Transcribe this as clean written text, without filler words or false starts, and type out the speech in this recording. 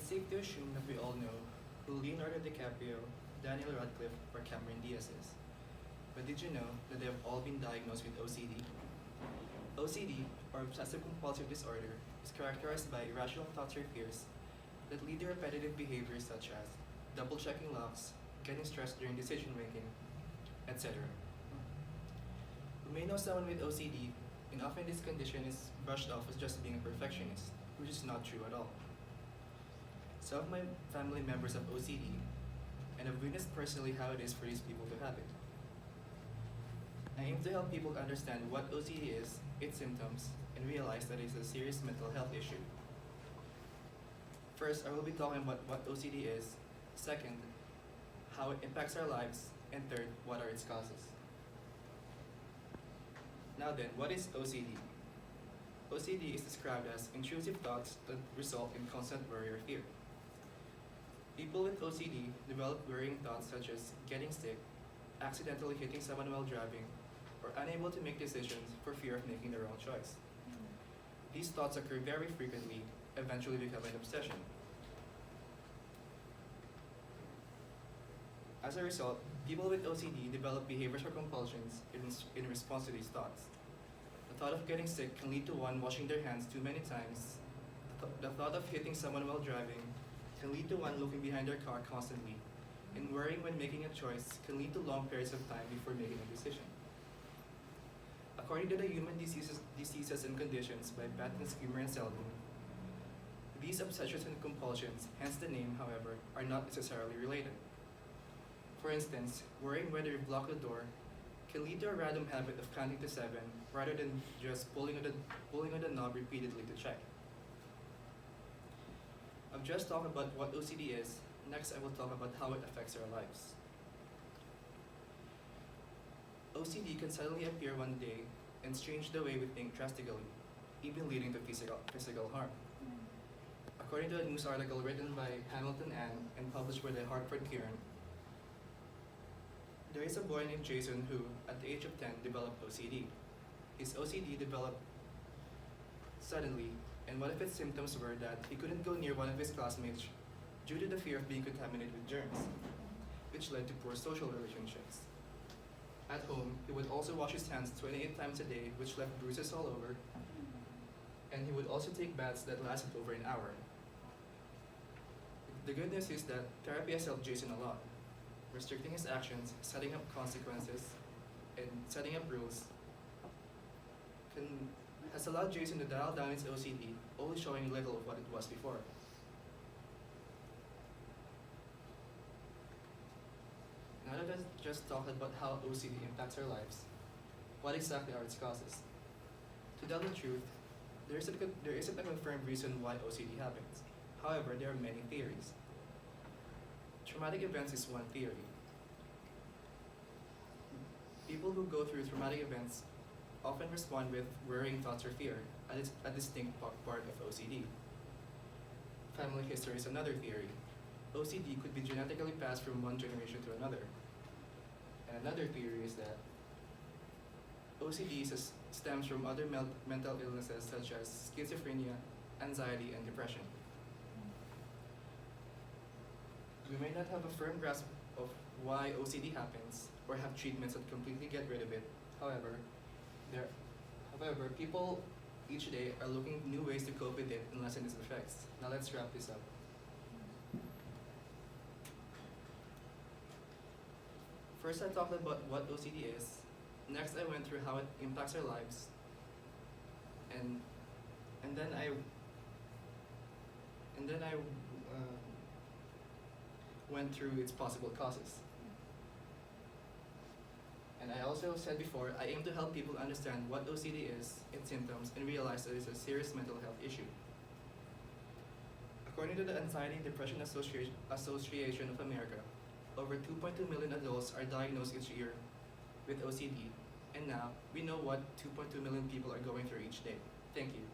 It's safe to assume that we all know who Leonardo DiCaprio, Daniel Radcliffe, or Cameron Diaz is. But did you know that they have all been diagnosed with OCD? OCD, or obsessive compulsive disorder, is characterized by irrational thoughts or fears that lead to repetitive behaviors such as double checking locks, getting stressed during decision making, etc. We may know someone with OCD, and often this condition is brushed off as just being a perfectionist, which is not true at all. Some of my family members have OCD, and I've witnessed personally how it is for these people to have it. I aim to help people understand what OCD is, its symptoms, and realize that it's a serious mental health issue. First, I will be talking about what OCD is. Second, how it impacts our lives. And third, what are its causes. Now then, what is OCD? OCD is described as intrusive thoughts that result in constant worry or fear. People with OCD develop worrying thoughts such as getting sick, accidentally hitting someone while driving, or unable to make decisions for fear of making the wrong choice. These thoughts occur very frequently, eventually become an obsession. As a result, people with OCD develop behaviors or compulsions in response to these thoughts. The thought of getting sick can lead to one washing their hands too many times. The thought of hitting someone while driving can lead to one looking behind their car constantly. And worrying when making a choice can lead to long periods of time before making a decision. According to the Human Diseases and Conditions by Patton, Skimmer, and Selden, these obsessions and compulsions, hence the name, however, are not necessarily related. For instance, worrying whether you block the door can lead to a random habit of counting to 7 rather than just pulling on the knob repeatedly to check. I've just talked about what OCD is. Next, I will talk about how it affects our lives. OCD can suddenly appear one day and change the way we think drastically, even leading to physical harm. According to a news article written by Hamilton Ann and published by the Hartford Courant, there is a boy named Jason who, at the age of 10, developed OCD. His OCD developed suddenly, and one of its symptoms were that he couldn't go near one of his classmates due to the fear of being contaminated with germs, which led to poor social relationships. At home, he would also wash his hands 28 times a day, which left bruises all over, and he would also take baths that lasted over an hour. The good news is that therapy has helped Jason a lot. Restricting his actions, setting up consequences, and setting up rules has allowed Jason to dial down his OCD, only showing little of what it was before. Now that I've just talked about how OCD impacts our lives, what exactly are its causes? To tell the truth, there isn't a confirmed reason why OCD happens. However, there are many theories. Traumatic events is one theory. People who go through traumatic events often respond with worrying thoughts or fear, a distinct part of OCD. Family history is another theory. OCD could be genetically passed from one generation to another. And another theory is that OCD stems from other mental illnesses such as schizophrenia, anxiety, and depression. We may not have a firm grasp of why OCD happens or have treatments that completely get rid of it. However, people each day are looking for new ways to cope with it and lessen its effects. Now let's wrap this up. First, I talked about what OCD is. Next, I went through how it impacts our lives, and then I went through its possible causes. And I also said before, I aim to help people understand what OCD is, its symptoms, and realize that it's a serious mental health issue. According to the Anxiety and Depression Association of America, over 2.2 million adults are diagnosed each year with OCD, and now we know what 2.2 million people are going through each day. Thank you.